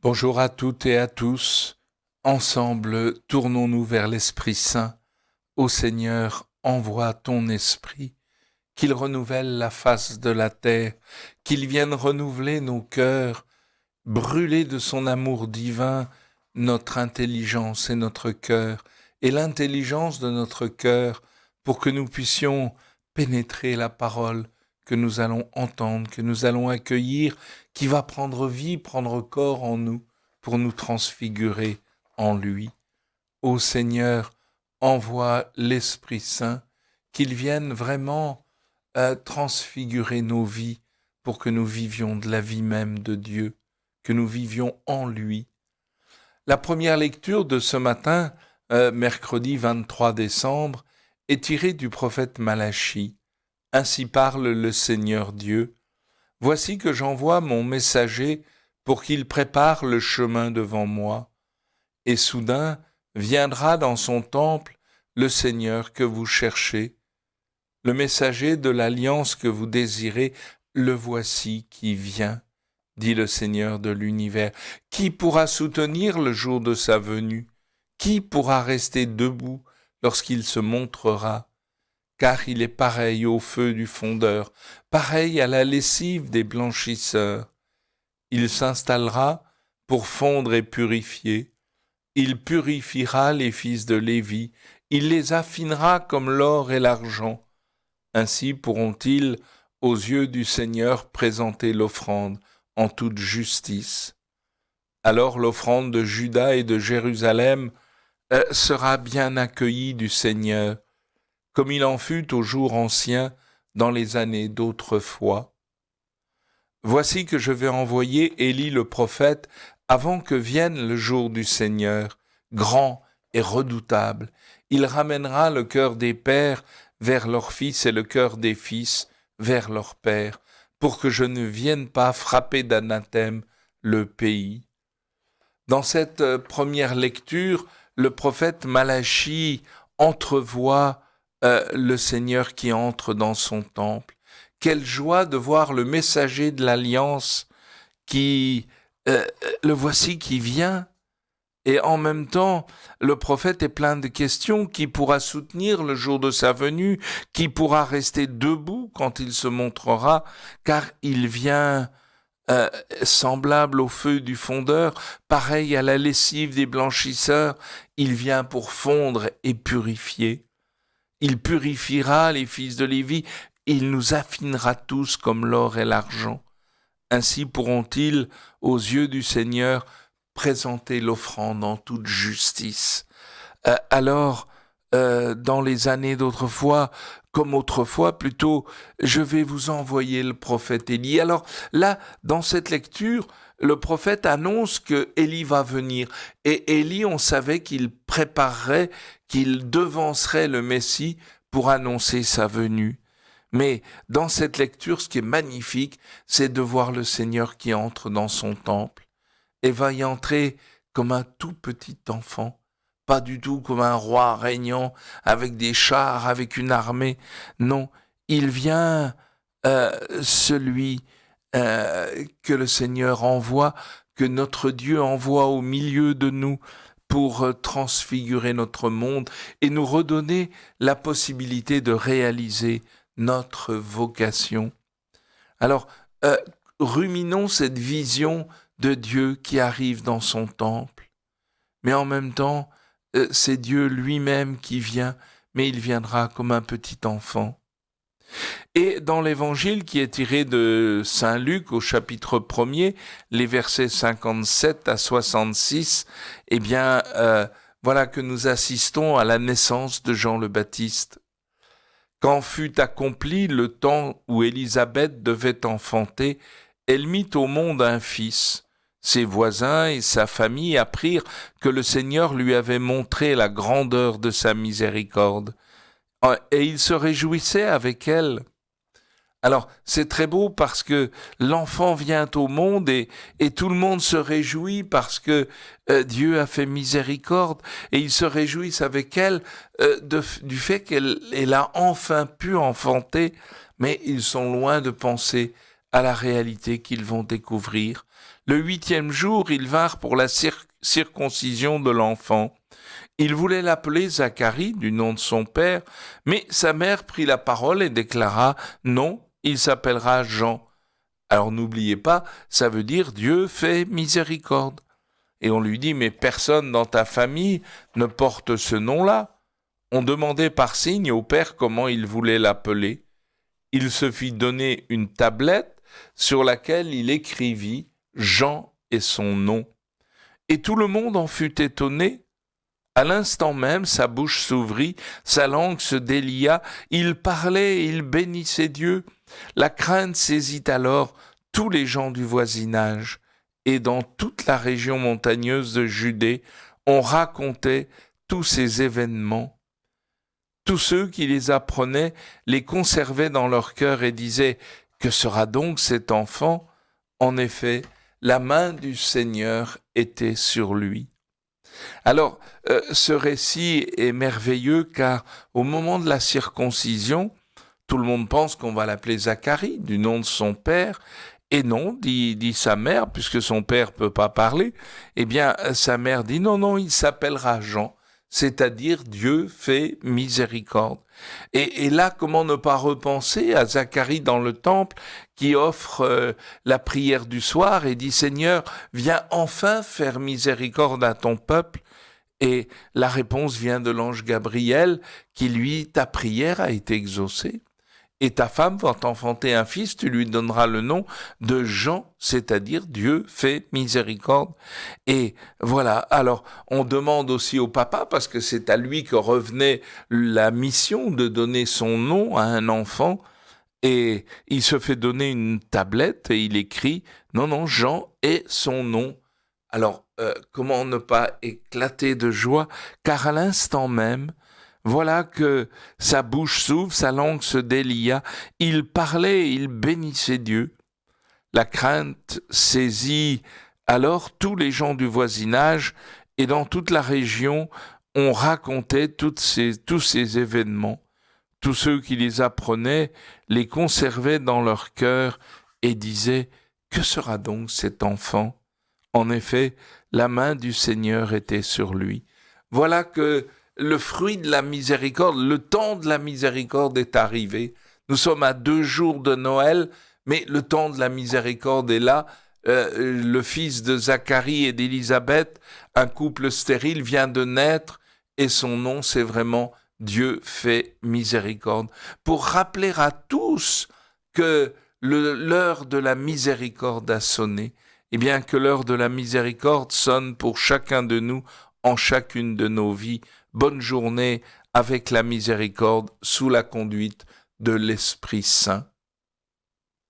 Bonjour à toutes et à tous. Ensemble, tournons-nous vers l'Esprit Saint. Ô Seigneur, envoie ton Esprit, qu'il renouvelle la face de la terre, qu'il vienne renouveler nos cœurs, brûler de son amour divin notre intelligence et notre cœur, et l'intelligence de notre cœur, pour que nous puissions pénétrer la parole que nous allons entendre, que nous allons accueillir, qui va prendre vie, prendre corps en nous, pour nous transfigurer en lui. Ô Seigneur, envoie l'Esprit Saint, qu'il vienne vraiment transfigurer nos vies, pour que nous vivions de la vie même de Dieu, que nous vivions en lui. La première lecture de ce matin, mercredi 23 décembre, est tirée du prophète Malachie. Ainsi parle le Seigneur Dieu. Voici que j'envoie mon messager pour qu'il prépare le chemin devant moi. Et soudain viendra dans son temple le Seigneur que vous cherchez. Le messager de l'alliance que vous désirez, le voici qui vient, dit le Seigneur de l'univers. Qui pourra soutenir le jour de sa venue? Qui pourra rester debout lorsqu'il se montrera? Car il est pareil au feu du fondeur, pareil à la lessive des blanchisseurs. Il s'installera pour fondre et purifier. Il purifiera les fils de Lévi, il les affinera comme l'or et l'argent. Ainsi pourront-ils, aux yeux du Seigneur, présenter l'offrande en toute justice. Alors l'offrande de Juda et de Jérusalem sera bien accueillie du Seigneur, comme il en fut aux jours anciens, dans les années d'autrefois. Voici que je vais envoyer Élie le prophète avant que vienne le jour du Seigneur, grand et redoutable. Il ramènera le cœur des pères vers leurs fils et le cœur des fils vers leurs pères, pour que je ne vienne pas frapper d'anathème le pays. Dans cette première lecture, le prophète Malachie entrevoit le Seigneur qui entre dans son temple. Quelle joie de voir le messager de l'Alliance le voici qui vient. Et en même temps, le prophète est plein de questions. Qui pourra soutenir le jour de sa venue? Qui pourra rester debout quand il se montrera? Car il vient semblable au feu du fondeur, pareil à la lessive des blanchisseurs. Il vient pour fondre et purifier. Il purifiera les fils de Lévi, il nous affinera tous comme l'or et l'argent. Ainsi pourront-ils, aux yeux du Seigneur, présenter l'offrande en toute justice. Dans les années d'autrefois, comme autrefois plutôt, je vais vous envoyer le prophète Élie. Alors là, dans cette lecture, le prophète annonce que Élie va venir. Et Élie, on savait qu'il préparerait, qu'il devancerait le Messie pour annoncer sa venue. Mais dans cette lecture, ce qui est magnifique, c'est de voir le Seigneur qui entre dans son temple et va y entrer comme un tout petit enfant, pas du tout comme un roi régnant avec des chars, avec une armée. Non, il vient celui que le Seigneur envoie, que notre Dieu envoie au milieu de nous pour transfigurer notre monde et nous redonner la possibilité de réaliser notre vocation. Alors, ruminons cette vision de Dieu qui arrive dans son temple, mais en même temps, c'est Dieu lui-même qui vient, mais il viendra comme un petit enfant. Et dans l'évangile qui est tiré de Saint Luc au chapitre 1er, les versets 57 à 66, voilà que nous assistons à la naissance de Jean le Baptiste. Quand fut accompli le temps où Élisabeth devait enfanter, elle mit au monde un fils. Ses voisins et sa famille apprirent que le Seigneur lui avait montré la grandeur de sa miséricorde. Et il se réjouissait avec elle. Alors, c'est très beau parce que l'enfant vient au monde et tout le monde se réjouit parce que Dieu a fait miséricorde et ils se réjouissent avec elle du fait qu'elle a enfin pu enfanter, mais ils sont loin de penser à la réalité qu'ils vont découvrir. Le 8e jour, ils vinrent pour la circoncision de l'enfant. Ils voulaient l'appeler Zacharie, du nom de son père, mais sa mère prit la parole et déclara « Non, il s'appellera Jean ». Alors n'oubliez pas, ça veut dire Dieu fait miséricorde. Et on lui dit « Mais personne dans ta famille ne porte ce nom-là ». On demandait par signe au père comment il voulait l'appeler. Il se fit donner une tablette sur laquelle il écrivit Jean et son nom. Et tout le monde en fut étonné. À l'instant même, sa bouche s'ouvrit, sa langue se délia, il parlait et il bénissait Dieu. La crainte saisit alors tous les gens du voisinage, et dans toute la région montagneuse de Judée, on racontait tous ces événements. Tous ceux qui les apprenaient les conservaient dans leur cœur et disaient « Que sera donc cet enfant ?» En effet, la main du Seigneur était sur lui. Alors, ce récit est merveilleux car au moment de la circoncision, tout le monde pense qu'on va l'appeler Zacharie, du nom de son père, et non, dit sa mère, puisque son père peut pas parler, eh bien, sa mère dit non, il s'appellera Jean, c'est-à-dire Dieu fait miséricorde. Et là, comment ne pas repenser à Zacharie dans le temple qui offre la prière du soir et dit « Seigneur, viens enfin faire miséricorde à ton peuple ». Et la réponse vient de l'ange Gabriel qui lui, ta prière a été exaucée. Et ta femme va t'enfanter un fils, tu lui donneras le nom de Jean, c'est-à-dire Dieu fait miséricorde. Et voilà, alors on demande aussi au papa, parce que c'est à lui que revenait la mission de donner son nom à un enfant, et il se fait donner une tablette et il écrit « Non, Jean est son nom ». Alors, comment ne pas éclater de joie, car à l'instant même, voilà que sa bouche s'ouvre, sa langue se délia, il parlait et il bénissait Dieu. La crainte saisit alors tous les gens du voisinage et dans toute la région, on racontait tous ces événements. Tous ceux qui les apprenaient les conservaient dans leur cœur et disaient « Que sera donc cet enfant ?» En effet, la main du Seigneur était sur lui. Voilà que le fruit de la miséricorde, le temps de la miséricorde est arrivé. Nous sommes à 2 jours de Noël, mais le temps de la miséricorde est là. Le fils de Zacharie et d'Élisabeth, un couple stérile, vient de naître et son nom, c'est vraiment Dieu fait miséricorde. Pour rappeler à tous que l'heure de la miséricorde a sonné, et bien que l'heure de la miséricorde sonne pour chacun de nous en chacune de nos vies. Bonne journée avec la miséricorde sous la conduite de l'Esprit Saint.